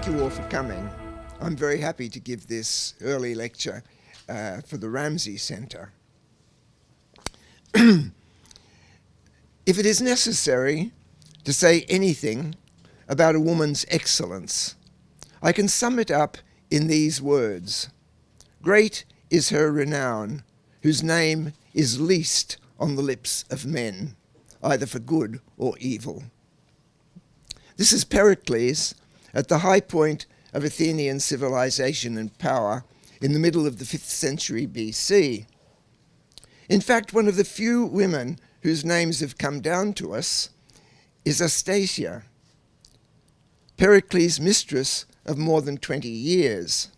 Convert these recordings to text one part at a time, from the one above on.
thank you all for coming. I'm very happy to give this early lecture for the Ramsay Centre. If it is necessary to say anything about a woman's excellence, I can sum it up in these words. Great is her renown, whose name is least on the lips of men, either for good or evil. This is Pericles at the high point of Athenian civilization and power in the middle of the 5th century BC. In fact, one of the few women whose names have come down to us is Astasia, Pericles' mistress of more than 20 years.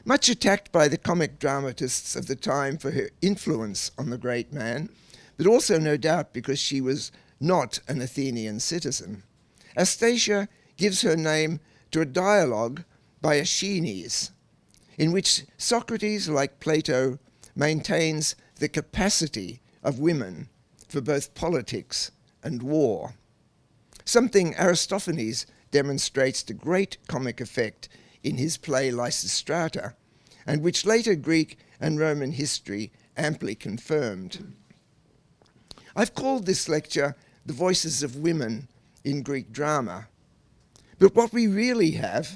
Much attacked by the comic dramatists of the time for her influence on the great man, but also no doubt because she was not an Athenian citizen. Astasia gives her name to a dialogue by Aeschines, in which Socrates, like Plato, maintains the capacity of women for both politics and war, something Aristophanes demonstrates to great comic effect in his play Lysistrata, and which later Greek and Roman history amply confirmed. I've called this lecture The Voices of Women in Greek Drama, but what we really have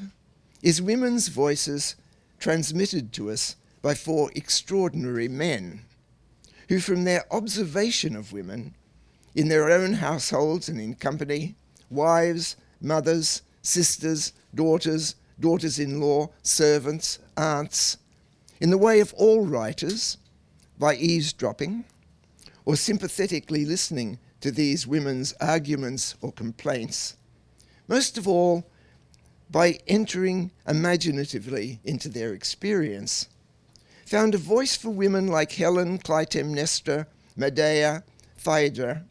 is women's voices transmitted to us by 4 extraordinary men, who from their observation of women in their own households and in company, wives, mothers, sisters, daughters-in-law, servants, aunts, in the way of all writers, by eavesdropping, or sympathetically listening to these women's arguments or complaints, most of all by entering imaginatively into their experience, found a voice for women like Helen, Clytemnestra, Medea, Phaedra,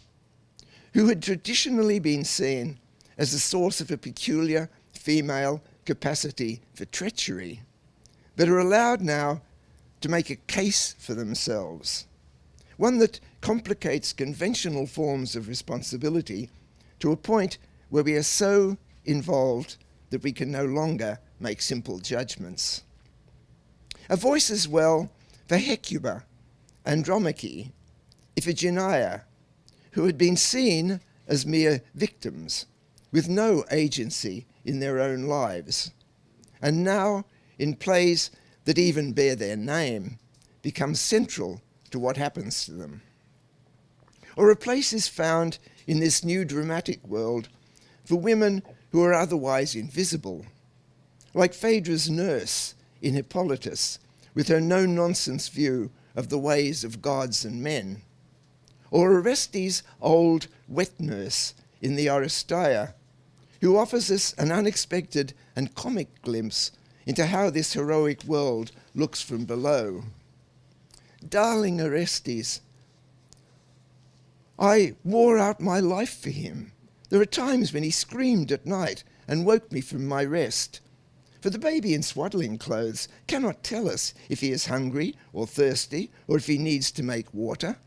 who had traditionally been seen as the source of a peculiar female capacity for treachery, but are allowed now to make a case for themselves, one that complicates conventional forms of responsibility to a point where we are so involved that we can no longer make simple judgments. A voice as well for Hecuba, Andromache, Iphigenia, who had been seen as mere victims with no agency in their own lives, and now in plays that even bear their name become central to what happens to them. Or a place is found in this new dramatic world for women who are otherwise invisible, like Phaedra's nurse in Hippolytus, with her no-nonsense view of the ways of gods and men, or Orestes' old wet nurse in the Oresteia, who offers us an unexpected and comic glimpse into how this heroic world looks from below. Darling Orestes, I wore out my life for him. There are times when he screamed at night and woke me from my rest. For the baby in swaddling clothes cannot tell us if he is hungry or thirsty or if he needs to make water.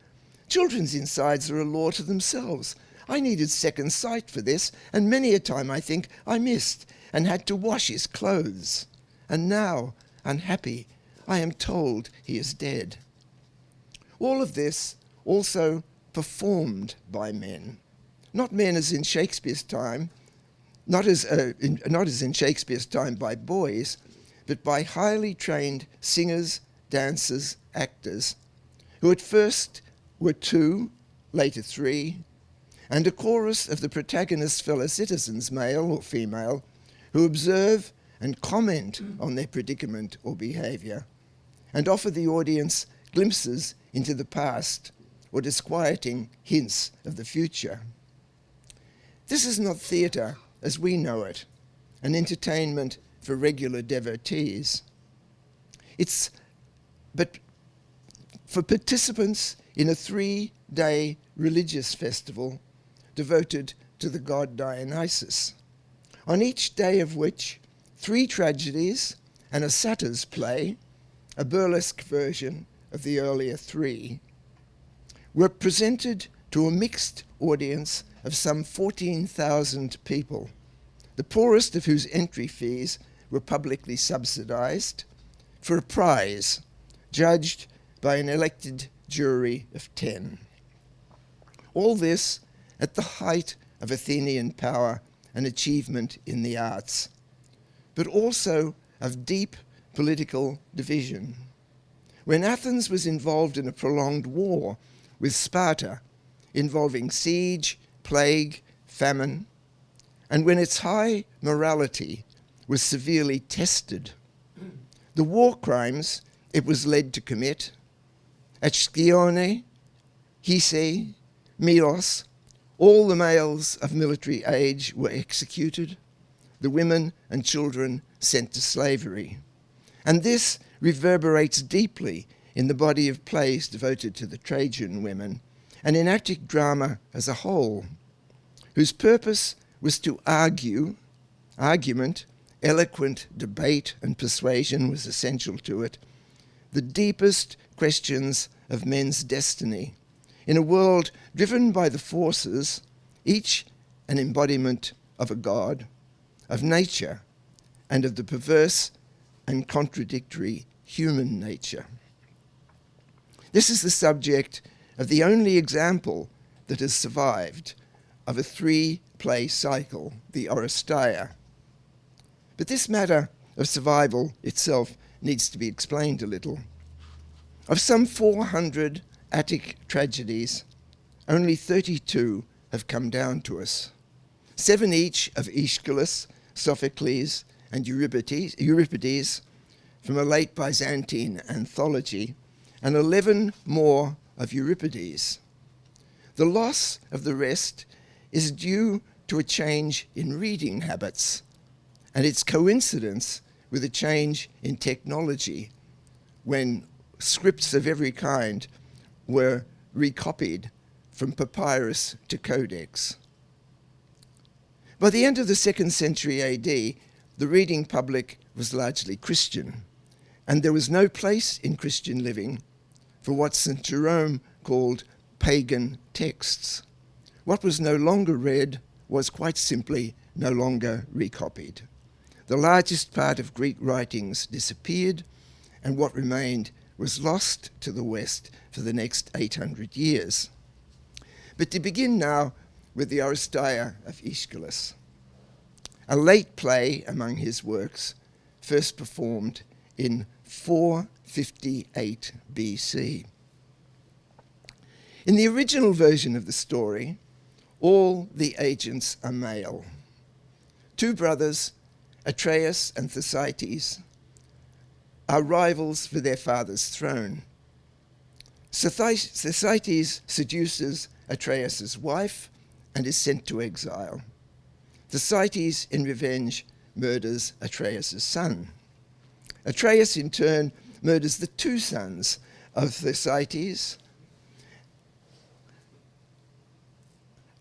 Children's insides are a law to themselves. I needed second sight for this, and many a time I think I missed and had to wash his clothes. And now, unhappy, I am told he is dead. All of this also performed by men, not men as in Shakespeare's time, not as in Shakespeare's time by boys, but by highly trained singers, dancers, actors, who at first were 2, later 3, and a chorus of the protagonist's fellow citizens, male or female, who observe and comment on their predicament or behavior, and offer the audience glimpses into the past or disquieting hints of the future. This is not theatre as we know it, an entertainment for regular devotees. But for participants in a 3-day religious festival devoted to the god Dionysus, on each day of which 3 tragedies and a satyr's play, a burlesque version of the earlier 3, were presented to a mixed audience of some 14,000 people, the poorest of whose entry fees were publicly subsidized, for a prize judged by an elected jury of 10. All this at the height of Athenian power and achievement in the arts, but also of deep political division. When Athens was involved in a prolonged war with Sparta, involving siege, plague, famine, and when its high morality was severely tested, the war crimes it was led to commit, at Scione, Hysae, Milos, all the males of military age were executed, the women and children sent to slavery. And this reverberates deeply in the body of plays devoted to the Trajan women, and in Attic drama as a whole, whose purpose was to argument, eloquent debate and persuasion was essential to it, the deepest questions of men's destiny, in a world driven by the forces, each an embodiment of a god, of nature, and of the perverse and contradictory human nature. This is the subject of the only example that has survived of a 3-play cycle, the Oresteia. But this matter of survival itself needs to be explained a little. Of some 400 Attic tragedies, only 32 have come down to us. 7 each of Aeschylus, Sophocles, and Euripides from a late Byzantine anthology, and 11 more of Euripides. The loss of the rest is due to a change in reading habits, and its coincidence with a change in technology when scripts of every kind were recopied from papyrus to codex. By the end of the 2nd century AD, the reading public was largely Christian, and there was no place in Christian living for what St. Jerome called pagan texts. What was no longer read was quite simply no longer recopied. The largest part of Greek writings disappeared, and what remained was lost to the West for the next 800 years. But to begin now with the Oresteia of Aeschylus, a late play among his works, first performed in 458 BC. In the original version of the story, all the agents are male. 2 brothers, Atreus and Thersites, are rivals for their father's throne. Thersites seduces Atreus' wife and is sent to exile. Thersites, in revenge, murders Atreus' son. Atreus, in turn, murders the 2 sons of Thersites,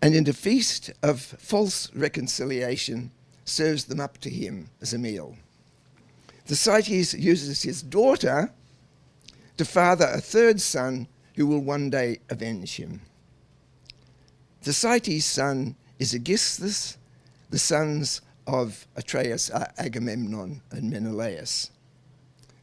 and in a feast of false reconciliation, serves them up to him as a meal. Thersites uses his daughter to father a 3rd son who will one day avenge him. Thersites' son is Aegisthus. The sons of Atreus are Agamemnon and Menelaus.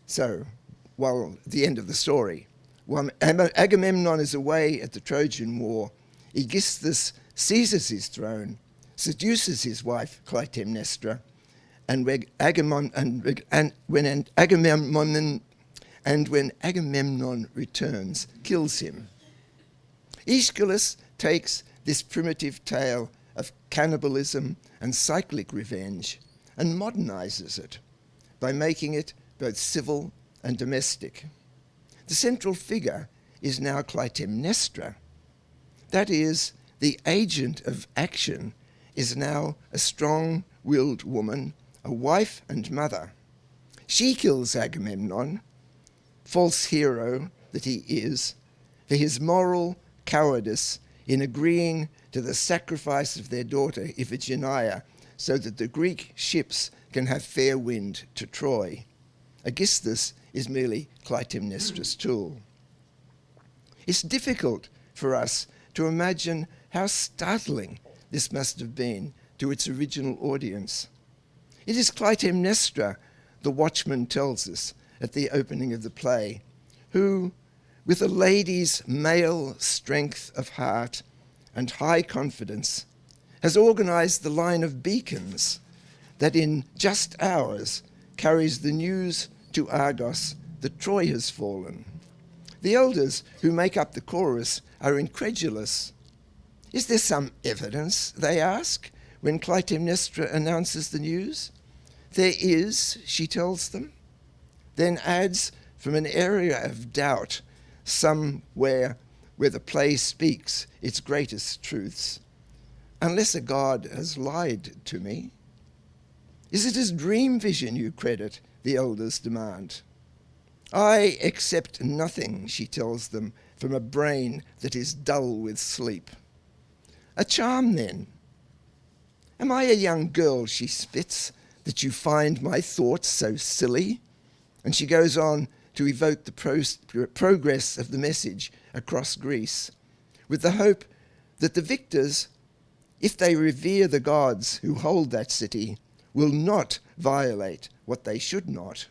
So, while at the end of the story, while Agamemnon is away at the Trojan War, Aegisthus seizes his throne, seduces his wife Clytemnestra, and when Agamemnon returns, kills him. Aeschylus takes this primitive tale of cannibalism and cyclic revenge and modernizes it by making it both civil and domestic. The central figure is now Clytemnestra. That is, the agent of action is now a strong-willed woman, a wife and mother. She kills Agamemnon, false hero that he is, for his moral cowardice in agreeing to the sacrifice of their daughter Iphigenia so that the Greek ships can have fair wind to Troy. Aegisthus is merely Clytemnestra's tool. It's difficult for us to imagine how startling this must have been to its original audience. It is Clytemnestra, the watchman tells us at the opening of the play, who, with a lady's male strength of heart and high confidence, has organized the line of beacons that in just hours carries the news to Argos that Troy has fallen. The elders who make up the chorus are incredulous. Is there some evidence, they ask, when Clytemnestra announces the news? There is, she tells them, then adds from an area of doubt, somewhere where the play speaks its greatest truths. Unless a god has lied to me. Is it as dream vision you credit? The elders demand. I accept nothing, she tells them, from a brain that is dull with sleep. A charm, then. Am I a young girl, she spits, that you find my thoughts so silly? And she goes on to evoke the progress of the message across Greece, with the hope that the victors, if they revere the gods who hold that city, will not violate what they should not.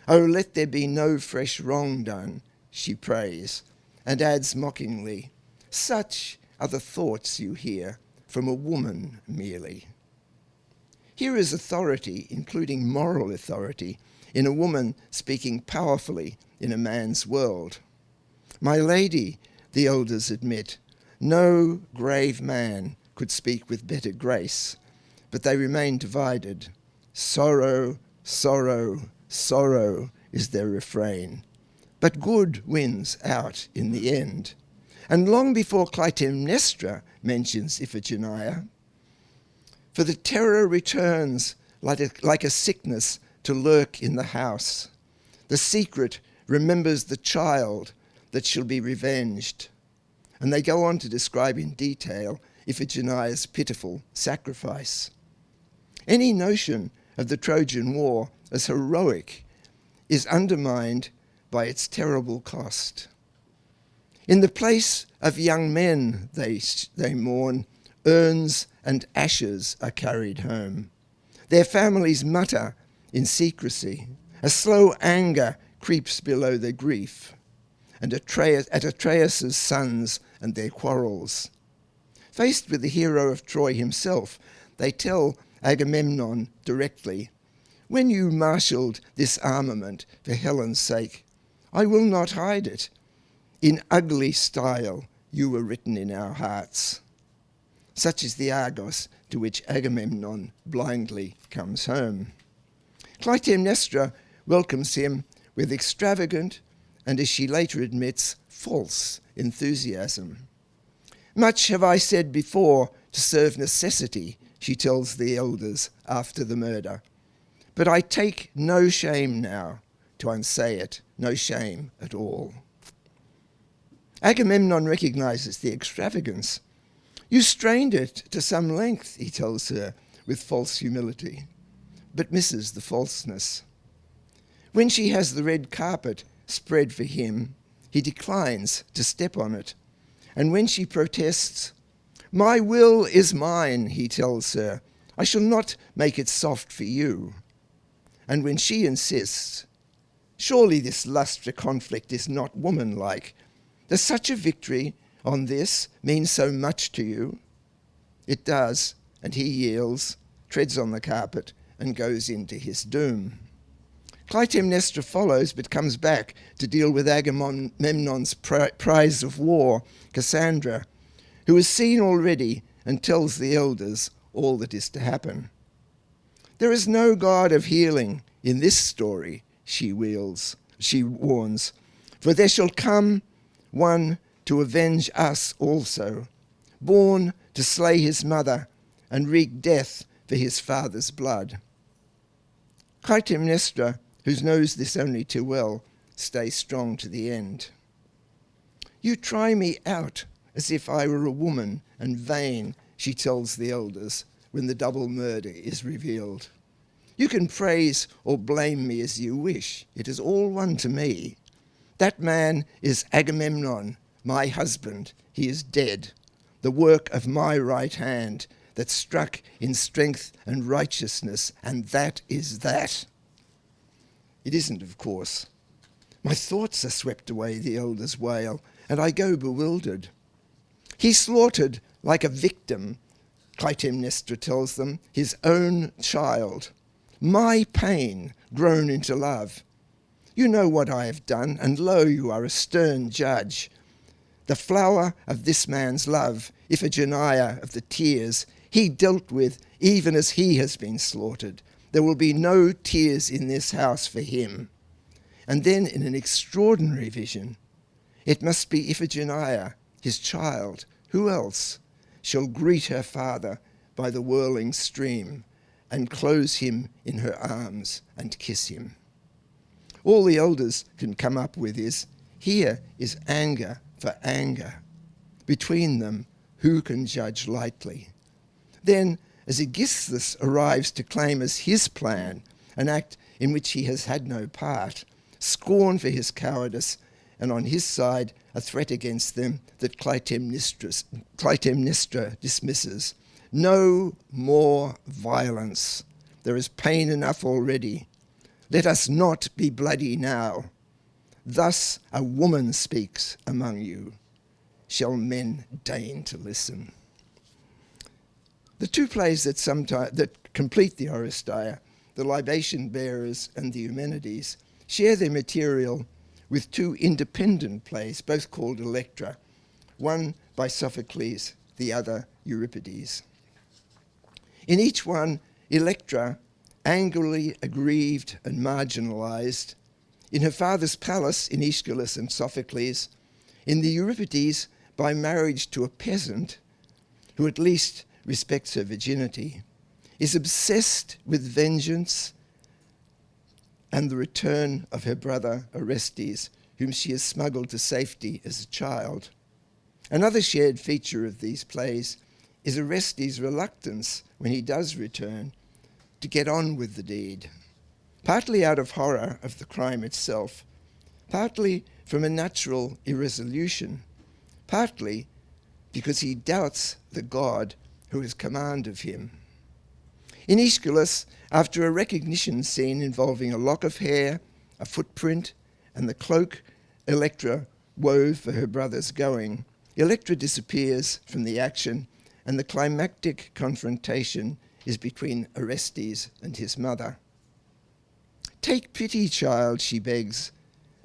Oh, let there be no fresh wrong done, she prays, and adds mockingly, such are the thoughts you hear from a woman merely. Here is authority, including moral authority, in a woman speaking powerfully in a man's world. My lady, the elders admit, no grave man could speak with better grace, but they remain divided. Sorrow, sorrow, sorrow is their refrain. But good wins out in the end. And long before Clytemnestra mentions Iphigenia, for the terror returns like a sickness to lurk in the house. The secret remembers the child that shall be revenged. And they go on to describe in detail Iphigenia's pitiful sacrifice. Any notion of the Trojan War as heroic is undermined by its terrible cost. In the place of young men they mourn, urns and ashes are carried home. Their families mutter in secrecy. A slow anger creeps below their grief, and at Atreus' sons and their quarrels. Faced with the hero of Troy himself, they tell Agamemnon directly, when you marshalled this armament for Helen's sake, I will not hide it. In ugly style you were written in our hearts. Such is the Argos to which Agamemnon blindly comes home. Clytemnestra welcomes him with extravagant and, as she later admits, false enthusiasm. Much have I said before to serve necessity, she tells the elders after the murder. But I take no shame now to unsay it, no shame at all. Agamemnon recognizes the extravagance. You strained it to some length, he tells her with false humility, but misses the falseness. When she has the red carpet spread for him, he declines to step on it. And when she protests, my will is mine, he tells her, I shall not make it soft for you. And when she insists, surely this lust for conflict is not womanlike. Does such a victory on this mean so much to you? It does, and he yields, treads on the carpet, and goes into his doom. Clytemnestra follows, but comes back to deal with Agamemnon's prize of war, Cassandra, who has seen already and tells the elders all that is to happen. There is no god of healing in this story, she warns, for there shall come one to avenge us also, born to slay his mother and wreak death for his father's blood. Clytemnestra, who knows this only too well, stays strong to the end. You try me out as if I were a woman and vain, she tells the elders when the double murder is revealed. You can praise or blame me as you wish. It is all one to me. That man is Agamemnon, my husband. He is dead. The work of my right hand, that struck in strength and righteousness, and that is that. It isn't, of course. My thoughts are swept away, the elders wail, and I go bewildered. He slaughtered like a victim, Clytemnestra tells them, his own child. My pain grown into love. You know what I have done, and lo, you are a stern judge. The flower of this man's love, Iphigenia of the tears, he dealt with even as he has been slaughtered. There will be no tears in this house for him. And then in an extraordinary vision, it must be Iphigenia, his child. Who else shall greet her father by the whirling stream and close him in her arms and kiss him? All the elders can come up with is, here is anger for anger. Between them, who can judge lightly? Then, as Aegisthus arrives to claim as his plan an act in which he has had no part, scorn for his cowardice, and on his side a threat against them that Clytemnestra dismisses. No more violence. There is pain enough already. Let us not be bloody now. Thus a woman speaks among you. Shall men deign to listen? The two plays that complete the Oresteia, the Libation Bearers and the Eumenides, share their material with two independent plays, both called Electra, one by Sophocles, the other Euripides. In each one, Electra, angrily aggrieved and marginalized, in her father's palace in Aeschylus and Sophocles, in the Euripides by marriage to a peasant who at least respects her virginity, is obsessed with vengeance and the return of her brother Orestes, whom she has smuggled to safety as a child. Another shared feature of these plays is Orestes' reluctance, when he does return, to get on with the deed, partly out of horror of the crime itself, partly from a natural irresolution, partly because he doubts the God who has command of him. In Aeschylus, after a recognition scene involving a lock of hair, a footprint, and the cloak Electra wove for her brother's going, Electra disappears from the action, and the climactic confrontation is between Orestes and his mother. Take pity, child, she begs,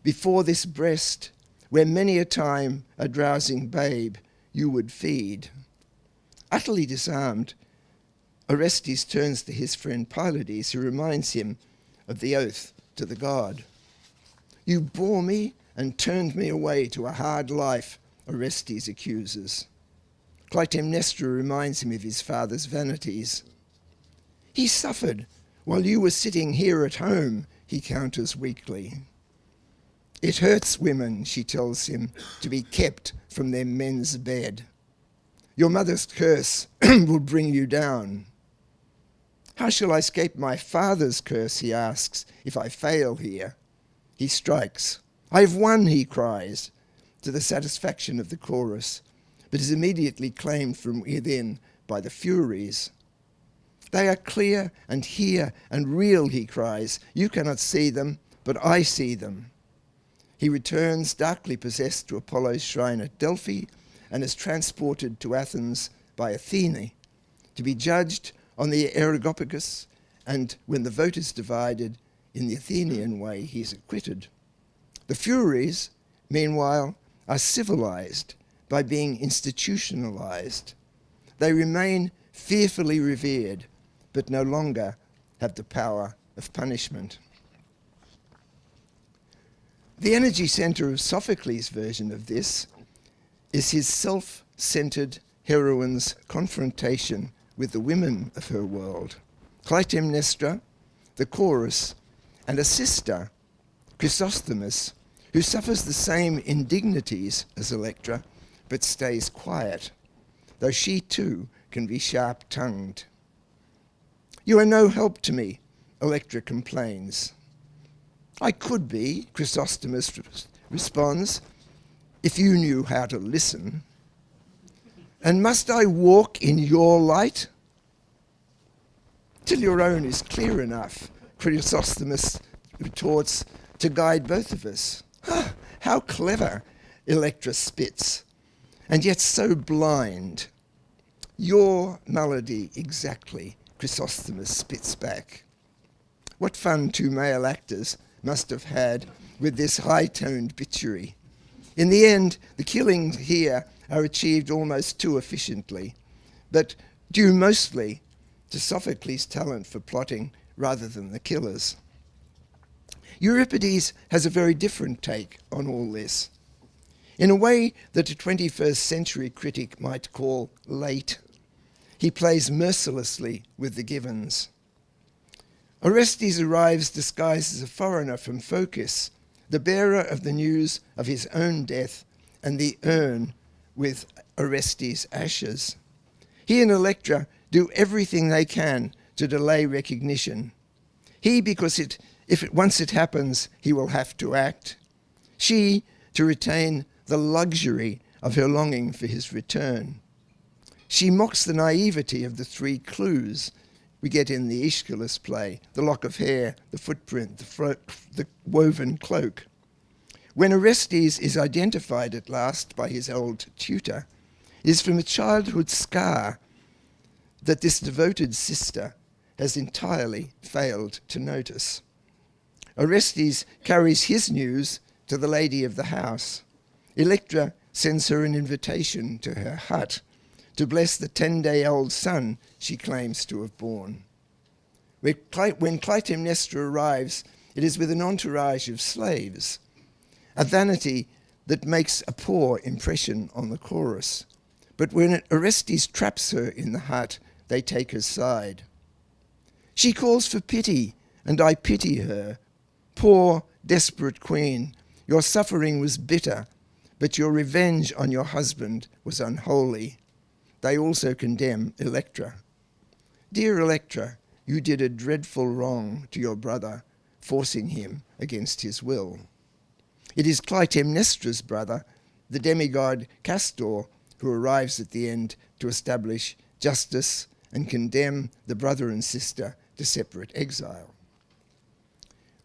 before this breast, where many a time a drowsing babe you would feed. Utterly disarmed, Orestes turns to his friend Pylades, who reminds him of the oath to the god. You bore me and turned me away to a hard life, Orestes accuses. Clytemnestra reminds him of his father's vanities. He suffered while you were sitting here at home, he counters weakly. It hurts women, she tells him, to be kept from their men's bed. Your mother's curse will bring you down. How shall I escape my father's curse, he asks, if I fail here? He strikes. I have won, he cries, to the satisfaction of the chorus, but is immediately claimed from within by the Furies. They are clear and here and real, he cries. You cannot see them, but I see them. He returns, darkly possessed, to Apollo's shrine at Delphi and is transported to Athens by Athene to be judged on the Areopagus, and when the vote is divided in the Athenian way, he is acquitted. The Furies, meanwhile, are civilized by being institutionalized. They remain fearfully revered, but no longer have the power of punishment. The energy center of Sophocles' version of this is his self-centered heroine's confrontation with the women of her world, Clytemnestra, the chorus, and a sister, Chrysosthemis, who suffers the same indignities as Electra, but stays quiet, though she too can be sharp-tongued. You are no help to me, Electra complains. I could be, Chrysosthemis responds, if you knew how to listen. And must I walk in your light? till your own is clear enough, Chrysosthemis retorts, to guide both of us. How clever, Electra spits, and yet so blind. Your melody exactly, Chrysosthemis spits back. What fun two male actors must have had with this high-toned bitchery. In the end, the killings here are achieved almost too efficiently, but due mostly to Sophocles' talent for plotting rather than the killers. Euripides has a very different take on all this, in a way that a 21st century critic might call late. He plays mercilessly with the givens. Orestes arrives disguised as a foreigner from Phocis, the bearer of the news of his own death and the urn with Orestes' ashes. He and Electra do everything they can to delay recognition. He, because once it happens, he will have to act. She, to retain the luxury of her longing for his return. She mocks the naivety of the three clues we get in the Aeschylus play: the lock of hair, the footprint, the woven cloak. When Orestes is identified at last by his old tutor, it is from a childhood scar that this devoted sister has entirely failed to notice. Orestes carries his news to the lady of the house. Electra sends her an invitation to her hut to bless the 10-day-old son she claims to have born. When Clytemnestra arrives, it is with an entourage of slaves, a vanity that makes a poor impression on the chorus. But when Orestes traps her in the hut, they take her side. She calls for pity, and I pity her. Poor, desperate queen, your suffering was bitter, but your revenge on your husband was unholy. They also condemn Electra. Dear Electra, you did a dreadful wrong to your brother, forcing him against his will. It is Clytemnestra's brother, the demigod Castor, who arrives at the end to establish justice and condemn the brother and sister to separate exile.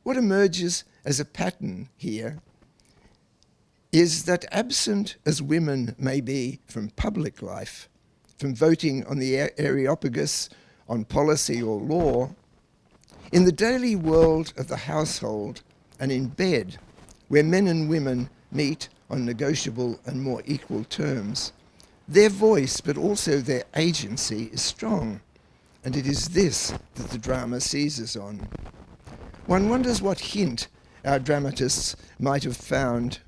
What emerges as a pattern here is that, absent as women may be from public life, from voting on the Areopagus, on policy or law, in the daily world of the household and in bed, where men and women meet on negotiable and more equal terms, their voice, but also their agency, is strong, and it is this that the drama seizes on. One wonders what hint our dramatists might have found,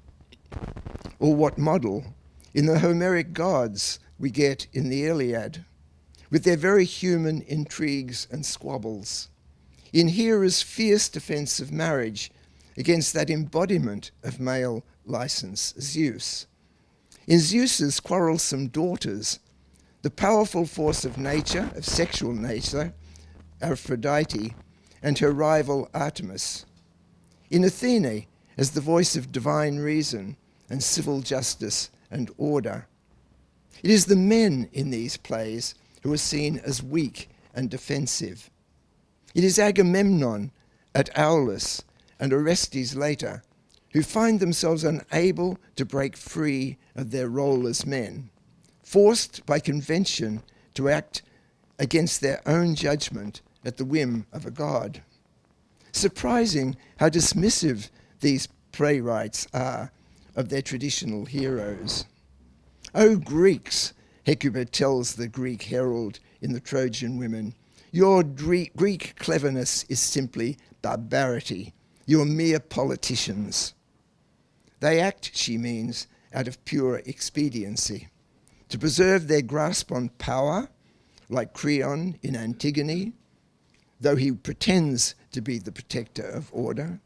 or what model, in the Homeric gods we get in the Iliad, with their very human intrigues and squabbles, in Hera's fierce defense of marriage against that embodiment of male license, Zeus, in Zeus's quarrelsome daughters, the powerful force of nature, of sexual nature, Aphrodite, and her rival Artemis, in Athene as the voice of divine reason and civil justice and order. It is the men in these plays who are seen as weak and defensive. It is Agamemnon at Aulis and Orestes later who find themselves unable to break free of their role as men, forced by convention to act against their own judgment at the whim of a god. Surprising how dismissive these playwrights are of their traditional heroes. O Greeks, Hecuba tells the Greek herald in the Trojan Women, your Greek cleverness is simply barbarity. You're mere politicians. They act, she means, out of pure expediency, to preserve their grasp on power, like Creon in Antigone, though he pretends to be the protector of order,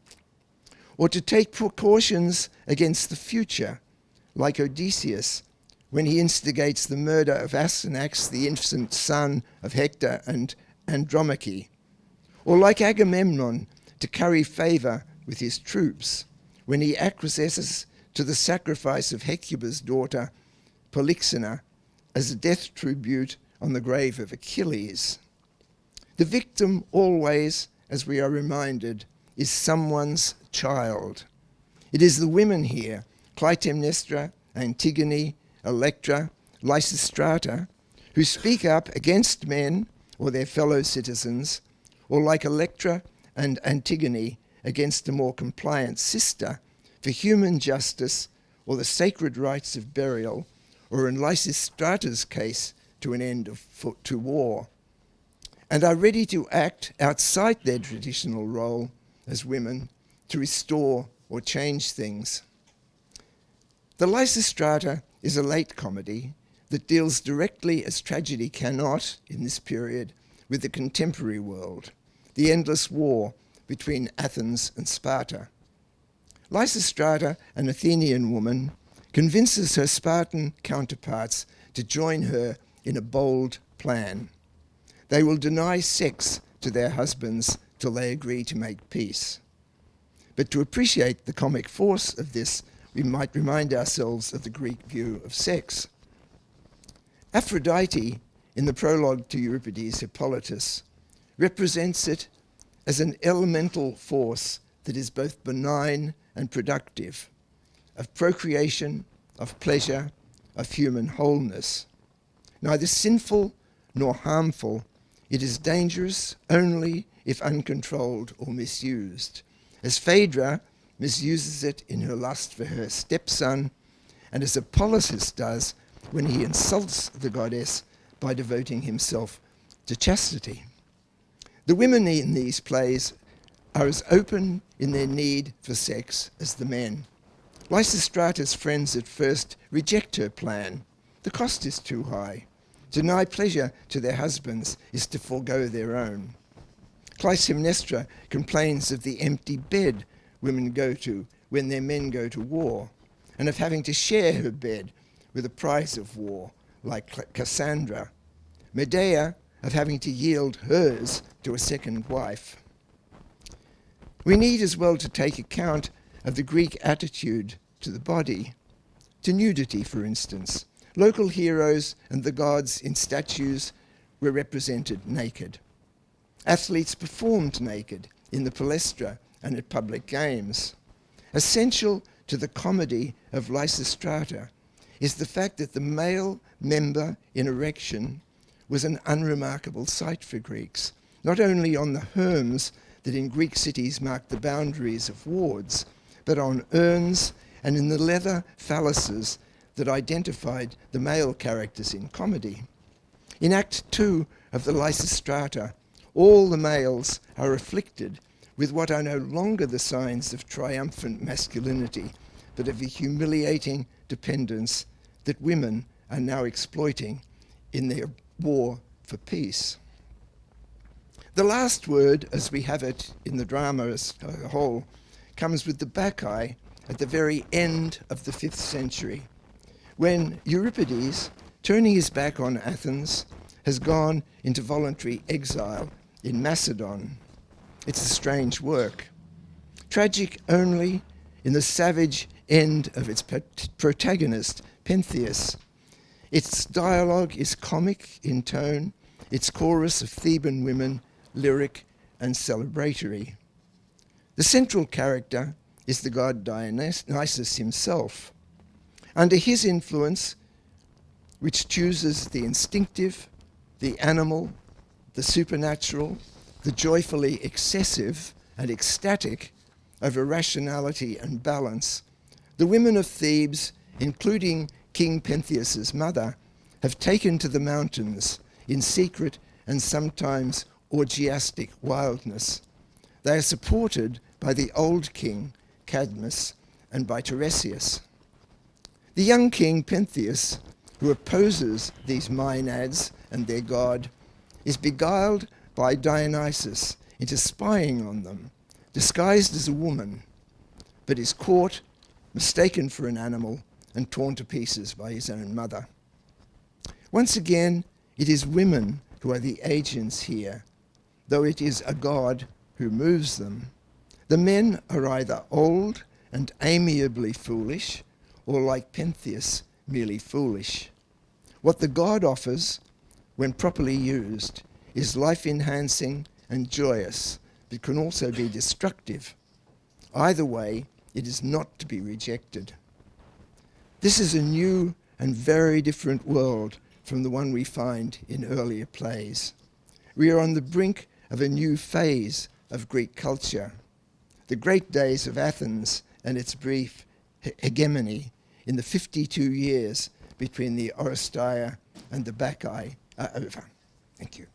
or to take precautions against the future, like Odysseus, when he instigates the murder of Astyanax, the infant son of Hector and Andromache, or like Agamemnon, to carry favour with his troops, when he acquiesces to the sacrifice of Hecuba's daughter, Polyxena, as a death tribute on the grave of Achilles. The victim always, as we are reminded, is someone's child. It is the women here, Clytemnestra, Antigone, Electra, Lysistrata, who speak up against men or their fellow citizens, or like Electra and Antigone against a more compliant sister, for human justice or the sacred rites of burial, or in Lysistrata's case, to an end to war, and are ready to act outside their traditional role as women to restore or change things. The Lysistrata is a late comedy that deals directly, as tragedy cannot in this period, with the contemporary world, the endless war between Athens and Sparta. Lysistrata, an Athenian woman, convinces her Spartan counterparts to join her in a bold plan. They will deny sex to their husbands till they agree to make peace. But to appreciate the comic force of this, we might remind ourselves of the Greek view of sex. Aphrodite, in the prologue to Euripides' Hippolytus, represents it as an elemental force that is both benign and productive, of procreation, of pleasure, of human wholeness. Neither sinful nor harmful, it is dangerous only if uncontrolled or misused, as Phaedra misuses it in her lust for her stepson, and as Hippolytus does when he insults the goddess by devoting himself to chastity. The women in these plays are as open in their need for sex as the men. Lysistrata's friends at first reject her plan. The cost is too high. Deny pleasure to their husbands is to forego their own. Clytemnestra complains of the empty bed women go to when their men go to war, and of having to share her bed with a prize of war, like Cassandra. Medea of having to yield hers to a second wife. We need as well to take account of the Greek attitude to the body, to nudity, for instance. Local heroes and the gods in statues were represented naked. Athletes performed naked in the palestra and at public games. Essential to the comedy of Lysistrata is the fact that the male member in erection was an unremarkable sight for Greeks, not only on the herms that in Greek cities marked the boundaries of wards, but on urns and in the leather phalluses that identified the male characters in comedy. In Act 2 of the Lysistrata, all the males are afflicted with what are no longer the signs of triumphant masculinity, but of a humiliating dependence that women are now exploiting in their war for peace. The last word, as we have it in the drama as a whole, comes with the Bacchae at the very end of the 5th century, when Euripides, turning his back on Athens, has gone into voluntary exile in Macedon. It's a strange work, tragic only in the savage end of its protagonist, Pentheus. Its dialogue is comic in tone, its chorus of Theban women lyric and celebratory. The central character is the god Dionysus himself. Under his influence, which chooses the instinctive, the animal, the supernatural, the joyfully excessive and ecstatic over rationality and balance, the women of Thebes, including King Pentheus's mother, have taken to the mountains in secret and sometimes orgiastic wildness. They are supported by the old king, Cadmus, and by Tiresias. The young king, Pentheus, who opposes these maenads and their god, is beguiled by Dionysus into spying on them, disguised as a woman, but is caught, mistaken for an animal, and torn to pieces by his own mother. Once again, it is women who are the agents here, though it is a god who moves them. The men are either old and amiably foolish, or like Pentheus, merely foolish. What the god offers, when properly used, is life-enhancing and joyous, but can also be destructive. Either way, it is not to be rejected. This is a new and very different world from the one we find in earlier plays. We are on the brink of a new phase of Greek culture, the great days of Athens and its brief hegemony in the 52 years between the Oresteia and the Bacchae are over. Thank you.